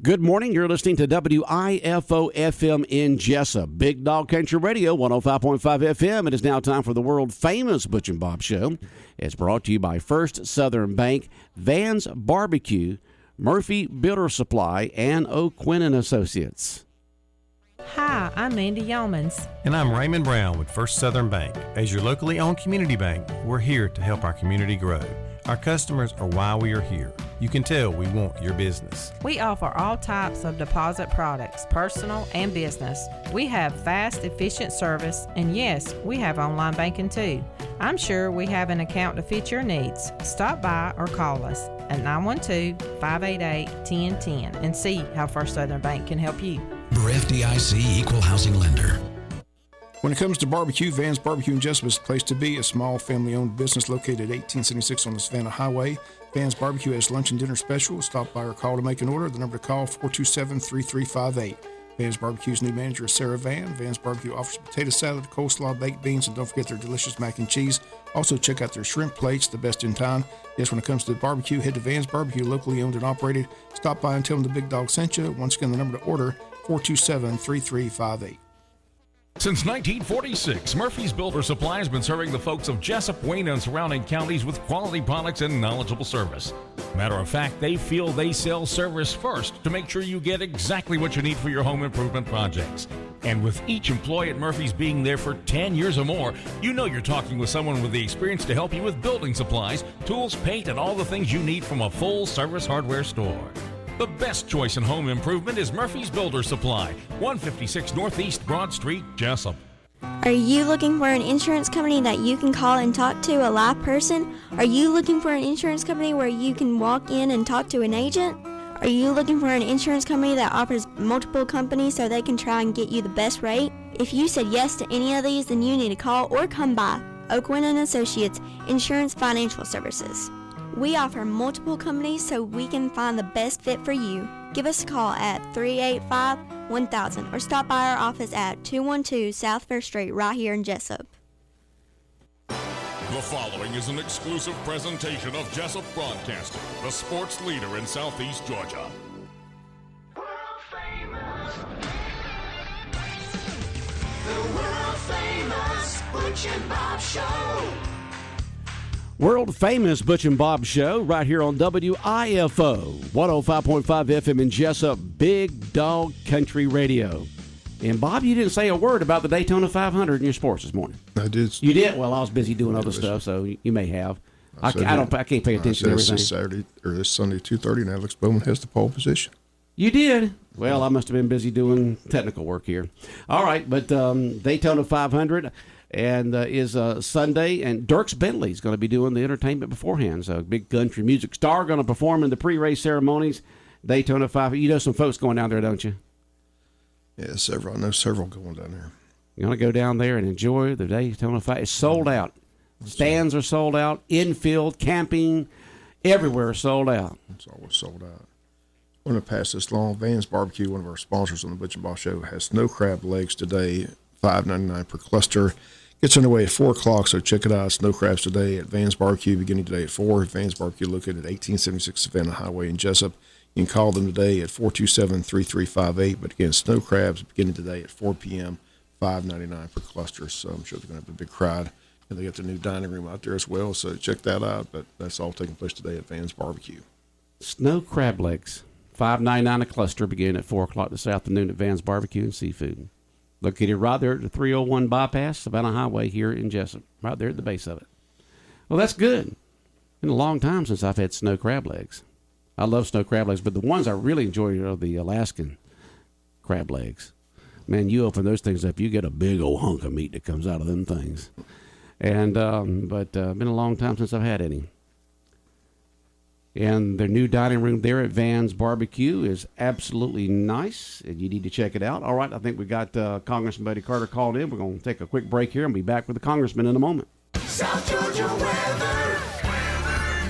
Good morning. You're listening to WIFO-FM in Jesup. Big Dog Country Radio, 105.5 FM. It is now time for the world-famous Butch and Bob Show. It's brought to you by First Southern Bank, Van's Barbecue, Murphy Builder Supply, and O'Quinn & Associates. Hi, I'm Mandy Yeomans. And I'm Raymond Brown with First Southern Bank. As your locally owned community bank, we're here to help our community grow. Our customers are why we are here. You can tell we want your business. We offer all types of deposit products, personal and business. We have fast, efficient service, and yes, we have online banking too. I'm sure we have an account to fit your needs. Stop by or call us at 912-588-1010 and see how First Southern Bank can help you. We're FDIC Equal Housing Lender. When it comes to barbecue, Van's Barbecue in Jesup is the place to be. A small family-owned business located at 1876 on the Savannah Highway. Van's Barbecue has lunch and dinner specials. Stop by or call to make an order. The number to call, 427-3358. Van's Barbecue's new manager is Sarah Van. Van's Barbecue offers potato salad, coleslaw, baked beans, and don't forget their delicious mac and cheese. Also, check out their shrimp plates, the best in town. Yes, when it comes to the barbecue, head to Van's Barbecue, locally owned and operated. Stop by and tell them the Big Dog sent you. Once again, the number to order, 427-3358. Since 1946, Murphy's Builder Supply has been serving the folks of Jesup, Wayne, and surrounding counties with quality products and knowledgeable service. Matter of fact, they feel they sell service first to make sure you get exactly what you need for your home improvement projects. And with each employee at Murphy's being there for 10 years or more, you know you're talking with someone with the experience to help you with building supplies, tools, paint, and all the things you need from a full-service hardware store. The best choice in home improvement is Murphy's Builder Supply, 156 Northeast Broad Street, Jesup. Are you looking for an insurance company that you can call and talk to a live person? Are you looking for an insurance company where you can walk in and talk to an agent? Are you looking for an insurance company that offers multiple companies so they can try and get you the best rate? If you said yes to any of these, then you need to call or come by O'Quinn & Associates Insurance Financial Services. We offer multiple companies so we can find the best fit for you. Give us a call at 385-1000 or stop by our office at 212 South First Street right here in Jesup. The following is an exclusive presentation of Jesup Broadcasting, the sports leader in Southeast Georgia. World famous. The world famous Butch and Bob Show. World famous Butch and Bob Show right here on WIFO 105.5 FM in Jesup, Big Dog Country Radio. And Bob, you didn't say a word about the Daytona 500 in your sports this morning. I did. You did? Well, I was busy doing other stuff, so you may have. I can't pay attention to everything. This Saturday or this Sunday 2:30, and Alex Bowman has the pole position. You did? Well, I must have been busy doing technical work here. All right, but Daytona 500. And is Sunday, and Dierks Bentley's going to be doing the entertainment beforehand. So, big country music star going to perform in the pre-race ceremonies. Daytona 500. You know some folks going down there, don't you? Yeah, several. I know several going down there. You're going to go down there and enjoy the Daytona 500. It's sold out. Stands are sold out. Infield, camping, everywhere is sold out. It's always sold out. I'm going to pass this along. Van's Barbecue, one of our sponsors on the Butch and Bob Show, has snow crab legs today, $5.99 per cluster. Gets underway at 4 o'clock, so check it out. Snow crabs today at Van's Barbecue, beginning today at 4. Van's Barbecue located at 1876 Savannah Highway in Jesup. You can call them today at 427-3358. But again, snow crabs beginning today at 4 p.m., $5.99 per cluster. So I'm sure they're going to have a big crowd. And they got the new dining room out there as well, so check that out. But that's all taking place today at Van's Barbecue. Snow crab legs, $5.99 a cluster, beginning at 4 o'clock this afternoon at Van's Barbecue and Seafood. Located right there at the 301 bypass, Savannah Highway here in Jesup, right there at the base of it. Well, that's good. Been a long time since I've had snow crab legs. I love snow crab legs, but the ones I really enjoy are the Alaskan crab legs. Man, you open those things up, you get a big old hunk of meat that comes out of them things. And but been a long time since I've had any. And their new dining room there at Van's Barbecue is absolutely nice, and you need to check it out. All right, I think we got Congressman Buddy Carter called in. We're going to take a quick break here and be back with the Congressman in a moment. South Georgia weather.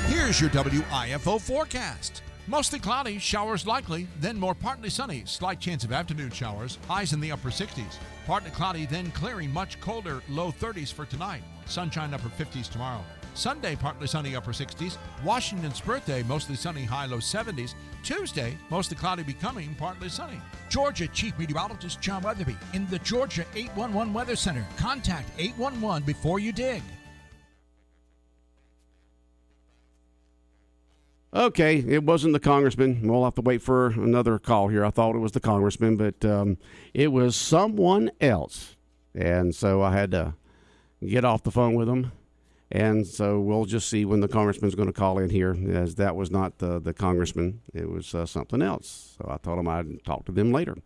Here's your WIFO forecast. Mostly cloudy, showers likely, then more partly sunny. Slight chance of afternoon showers, highs in the upper 60s. Partly cloudy, then clearing, much colder, low 30s for tonight. Sunshine upper 50s tomorrow. Sunday, partly sunny, upper 60s. Washington's birthday, mostly sunny, high, low 70s. Tuesday, mostly cloudy, becoming partly sunny. Georgia Chief Meteorologist John Weatherby in the Georgia 811 Weather Center. Contact 811 before you dig. Okay, it wasn't the congressman. We'll have to wait for another call here. I thought it was the congressman, but it was someone else. And so I had to get off the phone with him. And so we'll just see when the congressman's going to call in here, as that was not the congressman. It was something else. So I told him I'd talk to them later.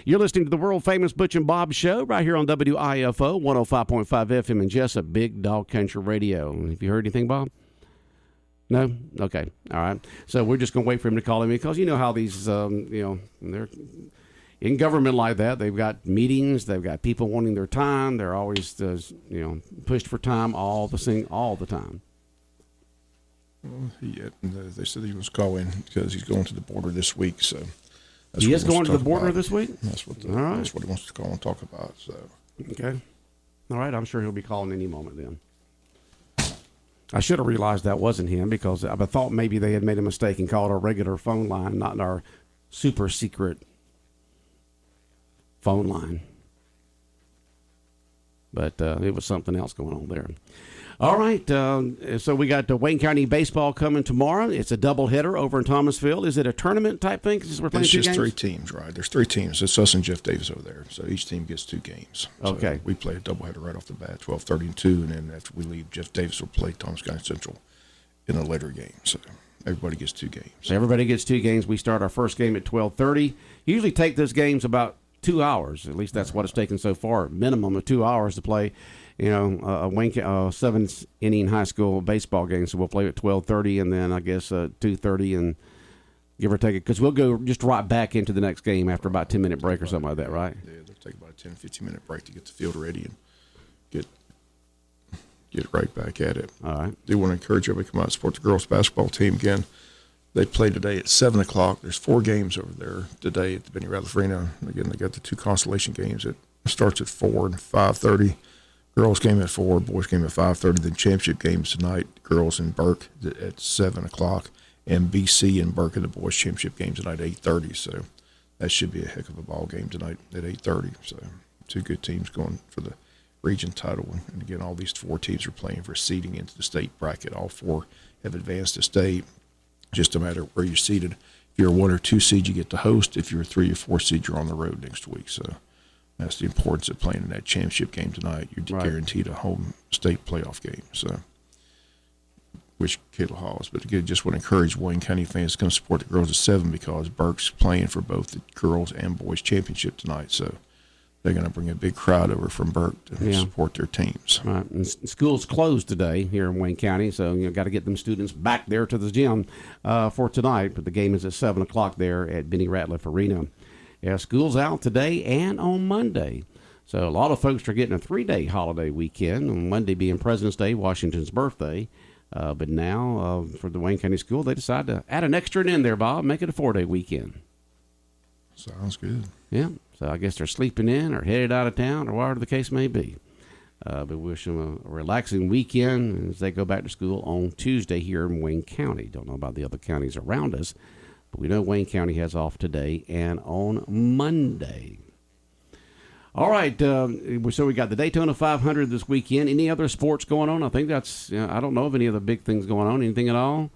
You're listening to the world-famous Butch and Bob Show right here on WIFO 105.5 FM in Jesup, Big Dog Country Radio. Have you heard anything, Bob? No? Okay. All right. So we're just going to wait for him to call in, because you know how these, they're in government like that. They've got meetings. They've got people wanting their time. They're always, pushed for time all the time. Well, they said he was calling because he's going to the border this week. So he is going to the border this week? That's what he wants to call and talk about. So okay. All right. I'm sure he'll be calling any moment then. I should have realized that wasn't him, because I thought maybe they had made a mistake and called our regular phone line, not our super secret phone line. But it was something else going on there. All right, so we got the Wayne County baseball coming tomorrow. It's a doubleheader over in Thomasville. Is it a tournament type thing? Because we're playing it's two just games? 3 teams, right? There's 3 teams. It's us and Jeff Davis over there. So each team gets 2 games. So okay. We play a doubleheader right off the bat, 12:30 and 2, and then after we leave, Jeff Davis will play Thomas County Central in a later game. So everybody gets 2 games. Everybody gets 2 games. We start our first game at 12:30. Usually take those games about 2 hours. At least that's what it's taken so far. Minimum of 2 hours to play. A 7-inning high school baseball game. So we'll play at 12:30, and then I guess 2:30, and give or take it, because we'll go just right back into the next game after about a 10-minute break or something like that, right? Yeah, they'll take about a 10-15-minute break to get the field ready and get right back at it. All right. Do want to encourage everybody to come out and support the girls basketball team again. They play today at 7 o'clock. There's 4 games over there today at the Benny Ratliff Arena. Again, they got the 2 consolation games. It starts at 4 and 5:30. Girls game at 4, boys game at 5:30. Then championship games tonight, girls in Burke at 7 o'clock, and BC and Burke in the boys championship game tonight at 8:30. So that should be a heck of a ball game tonight at 8:30. So 2 good teams going for the region title. And again, all these 4 teams are playing for seeding into the state bracket. All 4 have advanced to state. Just a matter of where you're seated. If you're a 1 or 2 seed, you get to host. If you're a 3 or 4 seed, you're on the road next week. So that's the importance of playing in that championship game tonight. You're guaranteed a home state playoff game. So, which Kittle Halls. But again, just want to encourage Wayne County fans to come support the girls at 7, because Burke's playing for both the girls and boys championship tonight. So they're going to bring a big crowd over from Burke to support their teams. Right. And school's closed today here in Wayne County, so got to get them students back there to the gym for tonight. But the game is at 7 o'clock there at Benny Ratliff Arena. Yeah, school's out today and on Monday. So a lot of folks are getting a 3-day holiday weekend, on Monday being President's Day, Washington's birthday. But now for the Wayne County School, they decided to add an extra in there, Bob, make it a 4-day weekend. Sounds good. Yeah, so I guess they're sleeping in or headed out of town or whatever the case may be. But we wish them a relaxing weekend as they go back to school on Tuesday here in Wayne County. Don't know about the other counties around us, but we know Wayne County has off today and on Monday. All right, so we got the Daytona 500 this weekend. Any other sports going on? I think that's, I don't know of any other big things going on. Anything at all?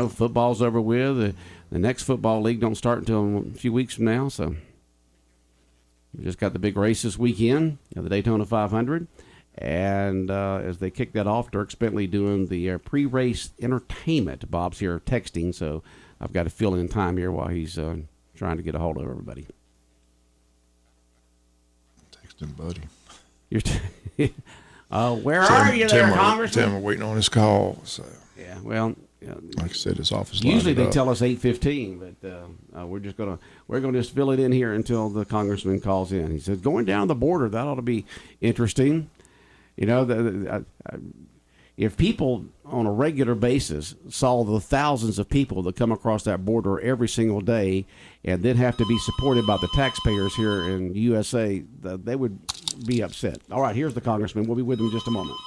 Football's over with. The next football league don't start until a few weeks from now, so we just got the big race this weekend, the Daytona 500. And as they kick that off, Dirk Bentley doing the pre-race entertainment. Bob's here texting, so I've got to fill in time here while he's trying to get a hold of everybody. Texting, buddy. Where are you there, Congressman? Tim, we're waiting on his call. So yeah, well, like I said, his office. Usually they tell us 8:15, but we're gonna just fill it in here until the congressman calls in. He said, going down the border, that ought to be interesting. If people on a regular basis saw the thousands of people that come across that border every single day and then have to be supported by the taxpayers here in the USA, they would be upset. All right, here's the congressman. We'll be with him in just a moment.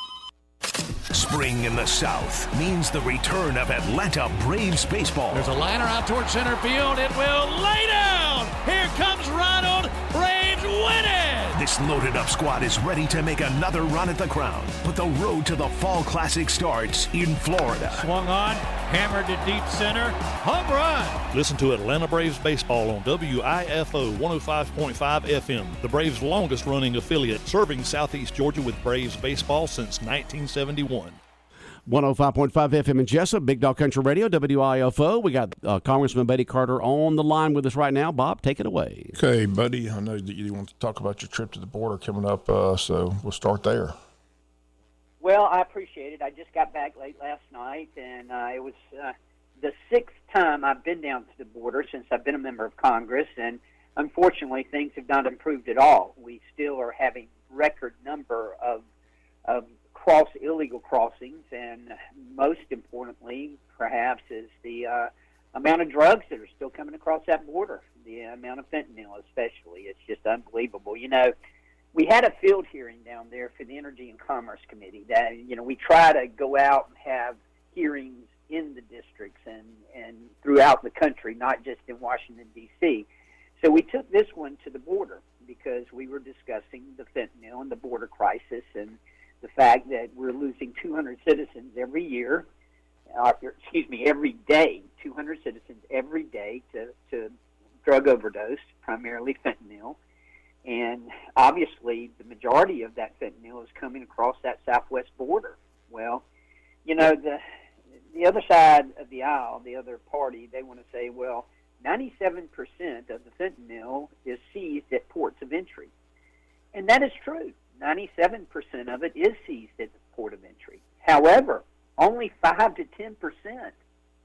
Spring in the South means the return of Atlanta Braves baseball. There's a liner out towards center field. It will lay down. Here comes Ronald. Braves win it. This loaded up squad is ready to make another run at the crown. But the road to the Fall Classic starts in Florida. Swung on, hammered to deep center. Home run. Listen to Atlanta Braves baseball on WIFO 105.5 FM, the Braves' longest running affiliate, serving Southeast Georgia with Braves baseball since 1971. 105.5 FM in Jesup, Big Dog Country Radio, WIFO. We got Congressman Buddy Carter on the line with us right now. Bob, take it away. Okay, Buddy, I know that you want to talk about your trip to the border coming up, so we'll start there. Well, I appreciate it. I just got back late last night, and it was the sixth time I've been down to the border since I've been a member of Congress, and unfortunately, things have not improved at all. We still are having record number of illegal crossings, and most importantly, perhaps, is the amount of drugs that are still coming across that border, the amount of fentanyl especially. It's just unbelievable. You know, we had a field hearing down there for the Energy and Commerce Committee that, you know, we try to go out and have hearings in the districts and throughout the country, not just in Washington, D.C. So we took this one to the border because we were discussing the fentanyl and the border crisis and the fact that we're losing 200 citizens every year, every day, 200 citizens every day to drug overdose, primarily fentanyl. And obviously the majority of that fentanyl is coming across that southwest border. Well, you know, the other side of the aisle, the other party, they want to say, well, 97% of the fentanyl is seized at ports of entry. And that is true. 97% of it is seized at the port of entry. However, only 5 to 10%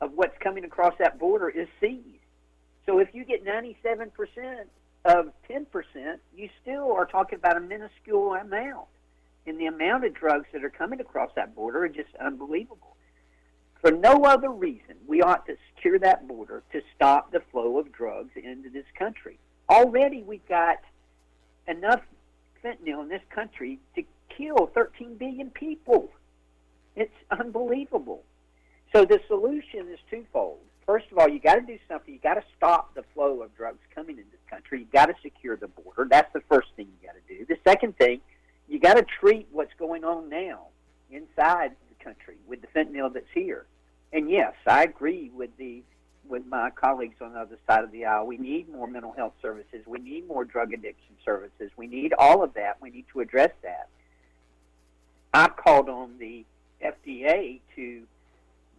of what's coming across that border is seized. So if you get 97% of 10%, you still are talking about a minuscule amount. And the amount of drugs that are coming across that border are just unbelievable. For no other reason, we ought to secure that border to stop the flow of drugs into this country. Already we've got enough fentanyl in this country to kill 13 billion people. It's unbelievable. So the solution is twofold. First of all, you got to do something. You got to stop the flow of drugs coming into this country. You got to secure the border. That's the first thing you got to do. The second thing, you got to treat what's going on now inside the country with the fentanyl that's here. And yes, I agree with my colleagues on the other side of the aisle. We need more mental health services. We need more drug addiction services. We need all of that. We need to address that. I've called on the FDA to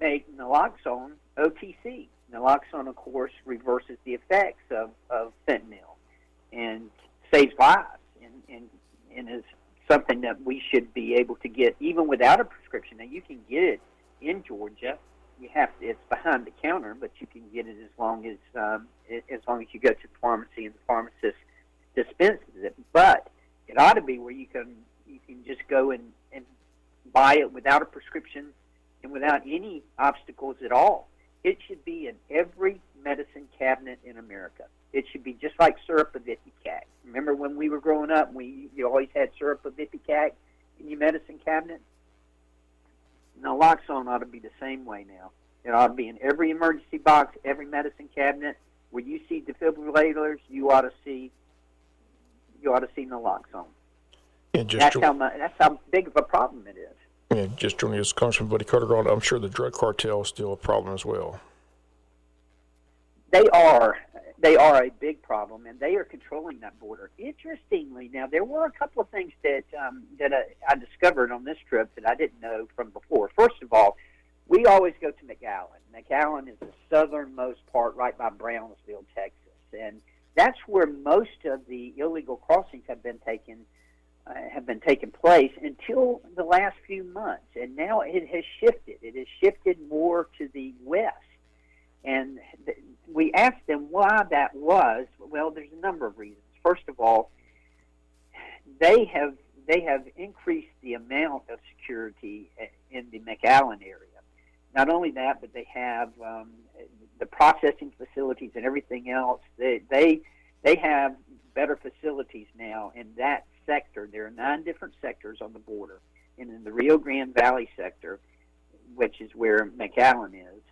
make naloxone OTC. Naloxone, of course, reverses the effects of fentanyl and saves lives and is something that we should be able to get even without a prescription. Now, you can get it in Georgia. It's behind the counter, but you can get it as long as you go to the pharmacy and the pharmacist dispenses it. But it ought to be where you can just go and buy it without a prescription and without any obstacles at all. It should be in every medicine cabinet in America. It should be just like syrup of ipecac. Remember when we were growing up, you always had syrup of ipecac in your medicine cabinet? Naloxone ought to be the same way now. It ought to be in every emergency box, every medicine cabinet. Where you see defibrillators, you ought to see naloxone. Yeah, that's how big of a problem it is. Yeah, just joining us, Congressman Buddy Carter. I'm sure the drug cartel is still a problem as well. They are a big problem, and they are controlling that border. Interestingly, now there were a couple of things that I discovered on this trip that I didn't know from before. First of all, we always go to McAllen. McAllen is the southernmost part, right by Brownsville, Texas, and that's where most of the illegal crossings have been taking place until the last few months, and now it has shifted. It has shifted more to the west. And we asked them why that was. Well, there's a number of reasons. First of all, they have increased the amount of security in the McAllen area. Not only that, but they have the processing facilities and everything else. They have better facilities now in that sector. There are 9 different sectors on the border. And in the Rio Grande Valley sector, which is where McAllen is,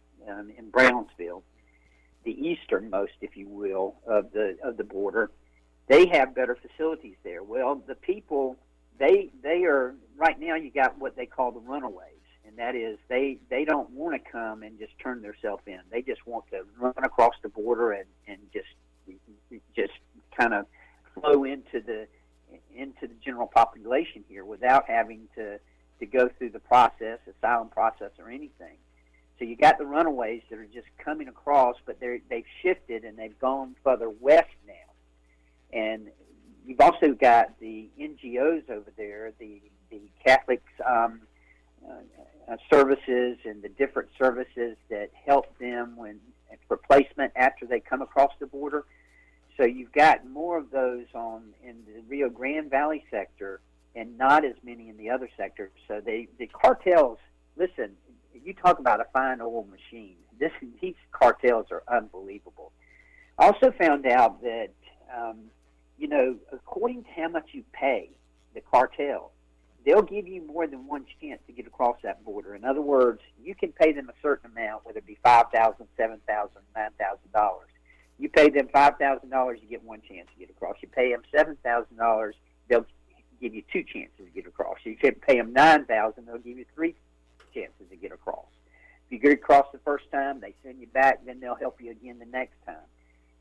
in Brownsville, the easternmost, if you will, of the border, they have better facilities there. Well, the people, they are, right now you got what they call the runaways, and that is they don't want to come and just turn themselves in. They just want to run across the border and just kind of flow into the general population here without having to go through the process, asylum process, or anything. So you got the runaways that are just coming across, but they've shifted and they've gone further west now. And you've also got the NGOs over there, the Catholic services and the different services that help them for placement after they come across the border. So you've got more of those in the Rio Grande Valley sector and not as many in the other sectors. So the cartels, listen, you talk about a fine oil machine. These cartels are unbelievable. I also found out that, according to how much you pay the cartel, they'll give you more than one chance to get across that border. In other words, you can pay them a certain amount, whether it be $5,000, $7,000, $9,000. You pay them $5,000, you get one chance to get across. You pay them $7,000, they'll give you two chances to get across. You can pay them $9,000, they'll give you three chances to get across. If you get across the first time, they send you back, then they'll help you again the next time.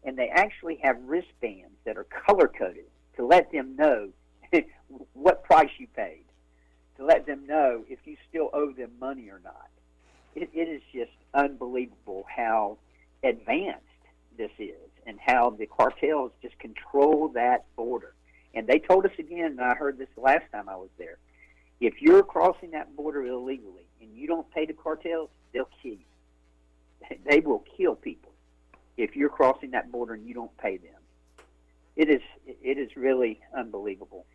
And they actually have wristbands that are color-coded to let them know what price you paid, to let them know if you still owe them money or not. It is just unbelievable how advanced this is and how the cartels just control that border. And they told us again, and I heard this the last time I was there, if you're crossing that border illegally and you don't pay the cartels, they'll kill you. They will kill people if you're crossing that border and you don't pay them. It is really unbelievable.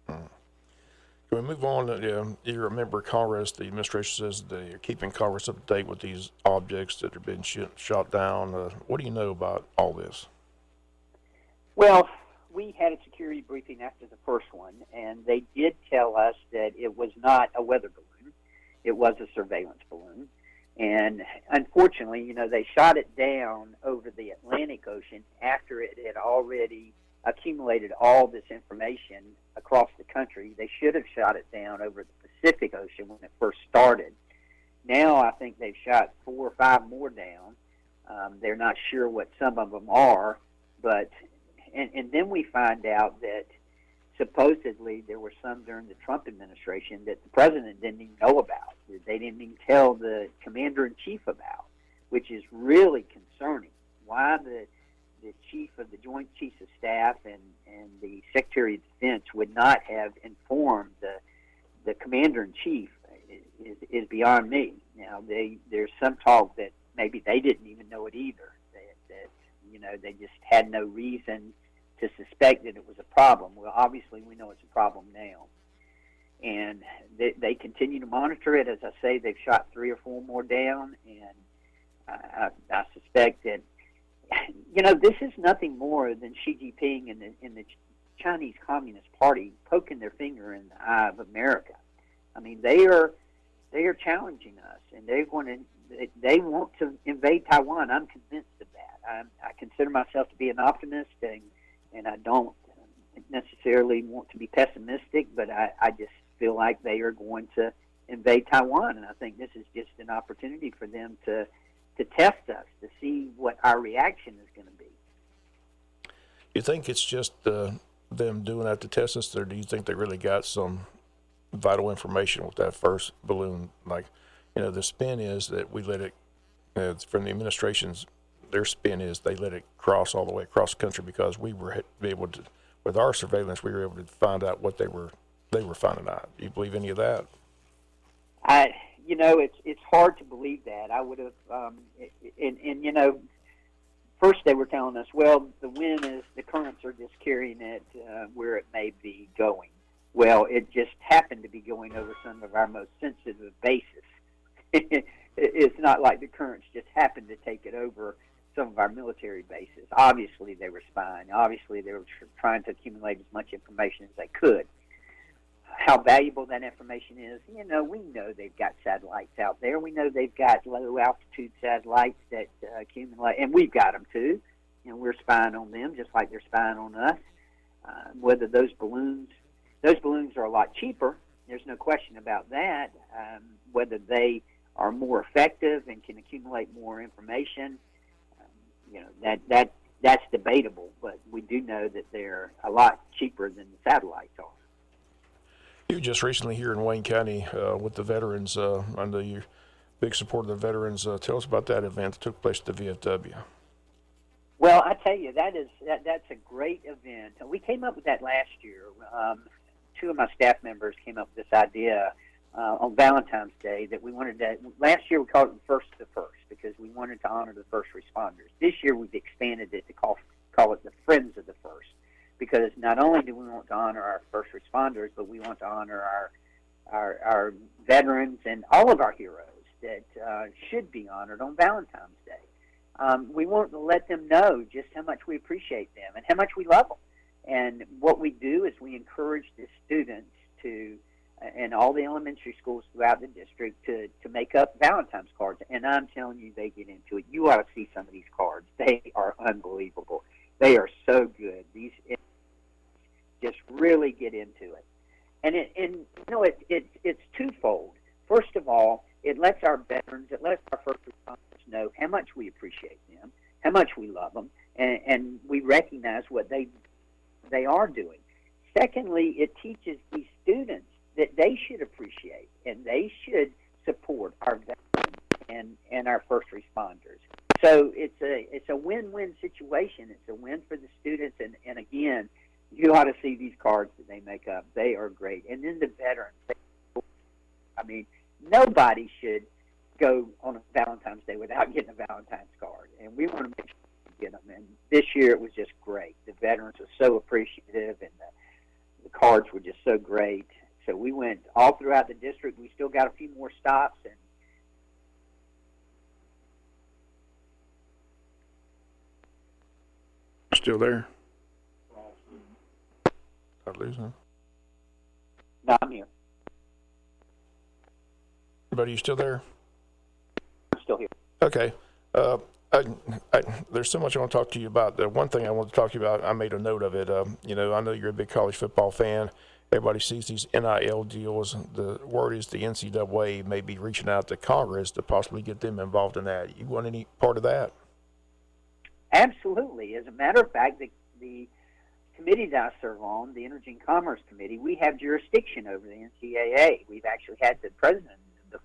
Can we move on? You're a member of Congress. The administration says they're keeping Congress up to date with these objects that have been shot down. What do you know about all this? Well, we had a security briefing after the first one, and they did tell us that it was not a weather balloon. It was a surveillance balloon. And unfortunately, they shot it down over the Atlantic Ocean after it had already accumulated all this information across the country. They should have shot it down over the Pacific Ocean when it first started. Now I think they've shot 4 or 5 more down. They're not sure what some of them are, but and then we find out that supposedly there were some during the Trump administration that the president didn't even know about, that they didn't even tell the commander-in-chief about, which is really concerning. Why the chief of the Joint Chiefs of Staff and the Secretary of Defense would not have informed the commander-in-chief is beyond me. Now, there's some talk that maybe they didn't even know it either, that they just had no reason to suspect that it was a problem. Well, obviously we know it's a problem now. And they continue to monitor it. As I say, they've shot 3 or 4 more down, and I suspect that this is nothing more than Xi Jinping and the Chinese Communist Party poking their finger in the eye of America. I mean, they are challenging us, and they want to invade Taiwan. I'm convinced of that. I consider myself to be an optimist, and I don't necessarily want to be pessimistic, but I just feel like they are going to invade Taiwan, and I think this is just an opportunity for them to test us, to see what our reaction is going to be. You think it's just them doing that to test us, or do you think they really got some vital information with that first balloon? Like, the spin is that we let it, from the administration's, their spin is they let it cross all the way across the country because we were able to, with our surveillance, we were able to find out what they were finding out. Do you believe any of that? It's hard to believe that. I would have, first they were telling us, well, the wind is, the currents are just carrying it where it may be going. Well, it just happened to be going over some of our most sensitive bases. It's not like the currents just happened to take it over some of our military bases. Obviously, they were spying. Obviously, they were trying to accumulate as much information as they could. how valuable that information is. We know they've got satellites out there. We know they've got low altitude satellites that accumulate, and we've got them too. We're spying on them just like they're spying on us. Whether those balloons are a lot cheaper, there's no question about that. Whether they are more effective and can accumulate more information, that's debatable. But we do know that they're a lot cheaper than the satellites are. You were just recently here in Wayne County with the veterans. I know you're a big supporter of the veterans. Tell us about that event that took place at the VFW. Well, I tell you, that's a great event. We came up with that last year. Two of my staff members came up with this idea on Valentine's Day that we wanted to. Last year we called it the First to the First because we wanted to honor the first responders. This year we've expanded it to call it the Friends of the First, because not only do we want to honor our first responders, but we want to honor our veterans and all of our heroes that should be honored on Valentine's Day. We want to let them know just how much we appreciate them and how much we love them. And what we do is we encourage the students to, and all the elementary schools throughout the district, to make up Valentine's cards. And I'm telling you, they get into it. You ought to see some of these cards. They are unbelievable. They are so good. These just really get into it. And it's twofold. First of all, it lets our veterans, it lets our first responders know how much we appreciate them, how much we love them, and we recognize what they are doing. Secondly, it teaches these students that they should appreciate and they should support our veterans and our first responders. So it's a win-win situation. It's a win for the students, and again, you ought to see these cards that they make up. They are great. And then the veterans. Nobody should go on a Valentine's Day without getting a Valentine's card, and we want to make sure we get them. And this year it was just great. The veterans were so appreciative, and the cards were just so great. So we went all throughout the district. We still got a few more stops, and Still there? I'd lose him. No, I'm here. Buddy, you still there? I'm still here. Okay. There's so much I want to talk to you about. The one thing I want to talk to you about, I made a note of it. I know you're a big college football fan. Everybody sees these NIL deals. The word is the NCAA may be reaching out to Congress to possibly get them involved in that. You want any part of that? Absolutely. As a matter of fact, the committee that I serve on, the Energy and Commerce Committee, we have jurisdiction over the NCAA. We've actually had the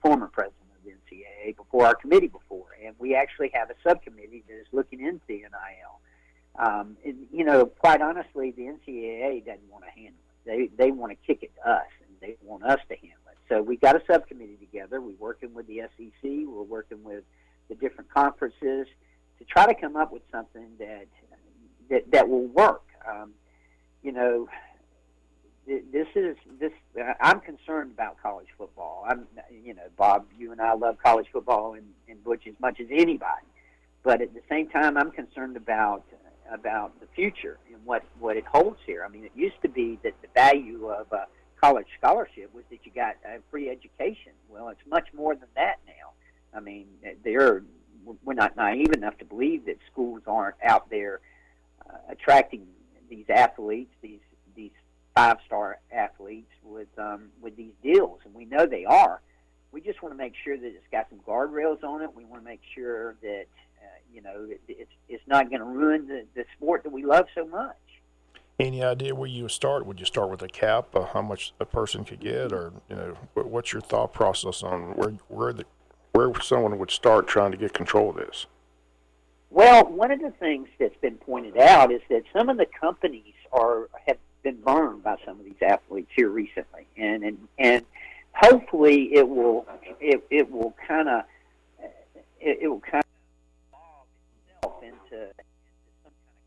former president of the NCAA before our committee before, and we actually have a subcommittee that is looking into the NIL. Quite honestly, the NCAA doesn't want to handle it. They want to kick it to us, and they want us to handle it. So we've got a subcommittee together. We're working with the SEC. We're working with the different conferences to try to come up with something that will work. I'm concerned about college football. Bob, you and I love college football and Butch as much as anybody. But at the same time, I'm concerned about the future and what it holds here. It used to be that the value of a college scholarship was that you got a free education. Well, it's much more than that now. We're not naive enough to believe that schools aren't out there attracting these athletes, these five-star athletes with these deals, and we know they are. We just want to make sure that it's got some guardrails on it. We want to make sure that it's not going to ruin the sport that we love so much. Any idea where you would start? Would you start with a cap, how much a person could get, or what's your thought process on where someone would start trying to get control of this? Well, one of the things that's been pointed out is that some of the companies have been burned by some of these athletes here recently, and hopefully it will kind of evolve itself into some kind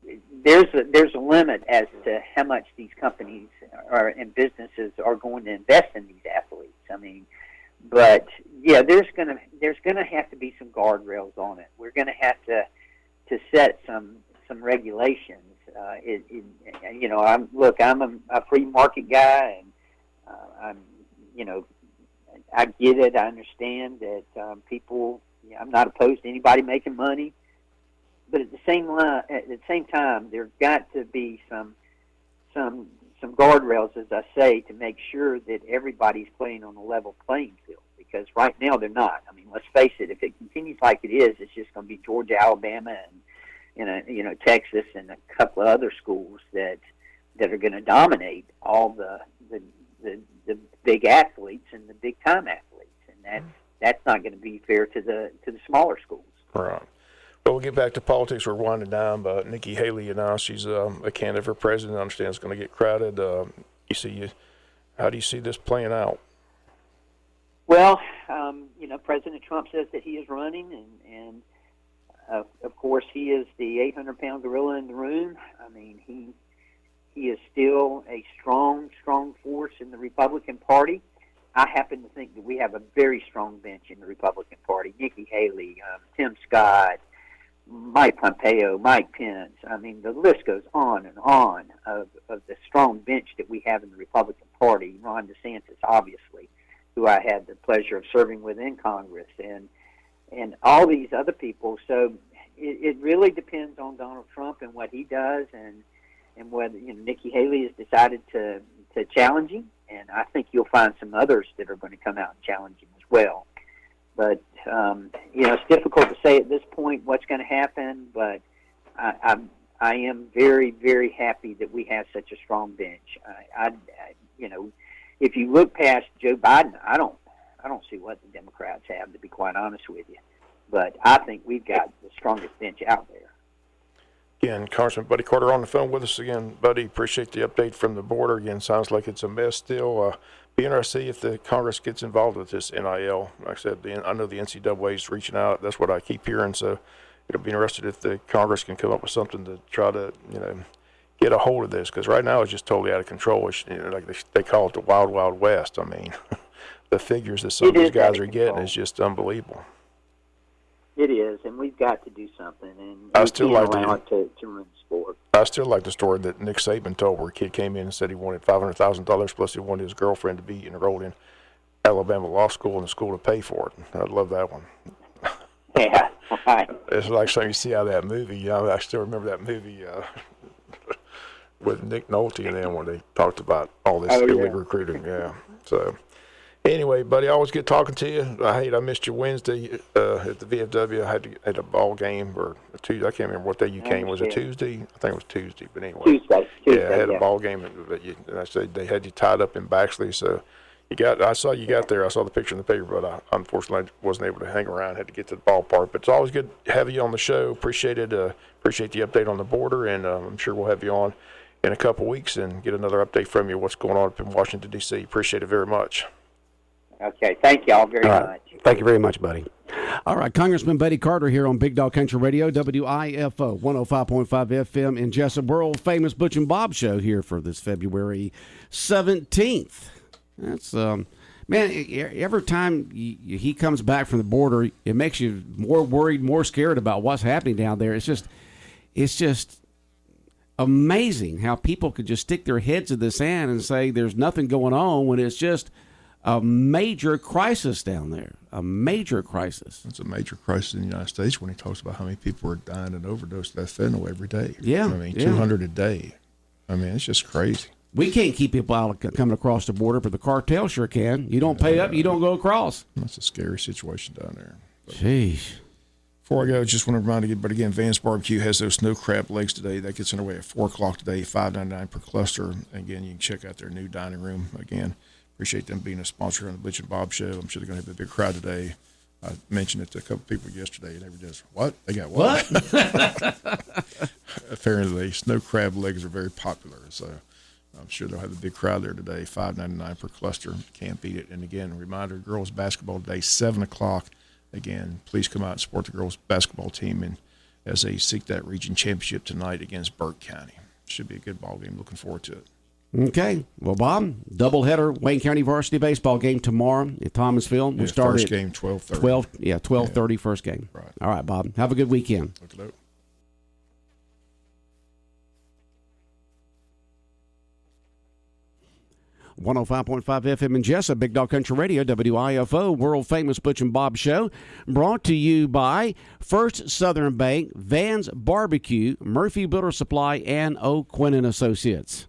of control. There's a limit as to how much these companies and businesses are going to invest in these athletes. But yeah, there's gonna have to be some guardrails on it. We're gonna have to set some regulations I'm a free market guy, and I get it. I understand that people. I'm not opposed to anybody making money, but at the same time, there's got to be some guardrails, as I say, to make sure that everybody's playing on a level playing field. Because right now they're not. I mean, let's face it. If it continues like it is, it's just going to be Georgia, Alabama, and Texas, and a couple of other schools that are going to dominate all the big athletes and the big time athletes, and that's not going to be fair to the smaller schools. Right. Well, we'll get back to politics. We're winding down, but Nikki Haley announced she's a candidate for president. I understand it's going to get crowded. How do you see this playing out? Well, President Trump says that he is running, and of course he is the 800-pound gorilla in the room. I mean, he is still a strong force in the Republican Party. I happen to think that we have a very strong bench in the Republican Party. Nikki Haley, Tim Scott, Mike Pompeo, Mike Pence. I mean, the list goes on and on of the strong bench that we have in the Republican Party. Ron DeSantis, obviously, who I had the pleasure of serving with in Congress, and all these other people. So it really depends on Donald Trump and what he does, and whether Nikki Haley has decided to challenge him, and I think you'll find some others that are going to come out and challenge him as well. But it's difficult to say at this point what's going to happen. But I am very, very happy that we have such a strong bench. If you look past Joe Biden, I don't see what the Democrats have, to be quite honest with you. But I think we've got the strongest bench out there. Again, Congressman Buddy Carter on the phone with us again. Buddy, appreciate the update from the border. Again, sounds like it's a mess still. Be interested to see if the Congress gets involved with this NIL. Like I said, I know the NCAA is reaching out. That's what I keep hearing. So it'll be interested if the Congress can come up with something to try to, get a hold of this. Because right now it's just totally out of control. It's, like they call it the Wild Wild West. I mean, the figures that some of these guys are getting is just unbelievable. It is, and we've got to do something, and I we still can't like allow it to ruin the sport. I still like the story that Nick Saban told, where a kid came in and said he wanted $500,000 plus he wanted his girlfriend to be enrolled in Alabama Law School and the school to pay for it. I love that one. Yeah, right. It's like something you see out of that movie. I still remember that movie with Nick Nolte and them when they talked about all this illegal recruiting. Yeah, so. Anyway, buddy, always good talking to you. I missed you Wednesday at the VFW. I had a ball game or a Tuesday. I can't remember what day you came. Was it Tuesday? I think it was Tuesday. But anyway, Tuesday. Yeah, I had a ball game, and I said they had you tied up in Baxley. So I saw you got there. I saw the picture in the paper, but I unfortunately wasn't able to hang around. Had to get to the ballpark. But it's always good having you on the show. Appreciate it. Appreciate the update on the border, and I'm sure we'll have you on in a couple weeks and get another update from you. What's going on up in Washington D.C. Appreciate it very much. Okay, thank you all very much. Thank you very much, buddy. All right, Congressman Buddy Carter here on Big Dog Country Radio, WIFO 105.5 FM in Jesup, world-famous Butch and Bob show here for this February 17th. That's, man, every time he comes back from the border, it makes you more worried, more scared about what's happening down there. It's just amazing how people could just stick their heads in the sand and say there's nothing going on when it's just a major crisis down there, a major crisis. It's a major crisis in the United States when he talks about how many people are dying of overdose of that fentanyl every day. Yeah. 200 a day. I mean, it's just crazy. We can't keep people out coming across the border, but the cartel sure can. You don't pay up, you don't go across. That's a scary situation down there. Jeez. Before I go, just want to remind you, but again, Vance Barbecue has those snow crab legs today. That gets underway at 4 o'clock today, $5.99 per cluster. Again, you can check out their new dining room. Again, appreciate them being a sponsor on the Butch and Bob show. I'm sure they're going to have a big crowd today. I mentioned it to a couple people yesterday, and they were just, what? They got what? Apparently, snow crab legs are very popular, so I'm sure they'll have a big crowd there today. $5.99 per cluster. Can't beat it. And again, reminder, girls basketball today, 7 o'clock. Again, please come out and support the girls basketball team and as they seek that region championship tonight against Burke County. Should be a good ball game. Looking forward to it. Okay. Well, Bob, doubleheader Wayne County varsity baseball game tomorrow at Thomasville. We start first game 12:30. 12:30 first game. Right. All right, Bob. Have a good weekend. Look it up. 105.5 FM in Jesup, Big Dog Country Radio, WIFO, world-famous Butch and Bob Show, brought to you by First Southern Bank, Van's Barbecue, Murphy Builder Supply, and O'Quinn & Associates.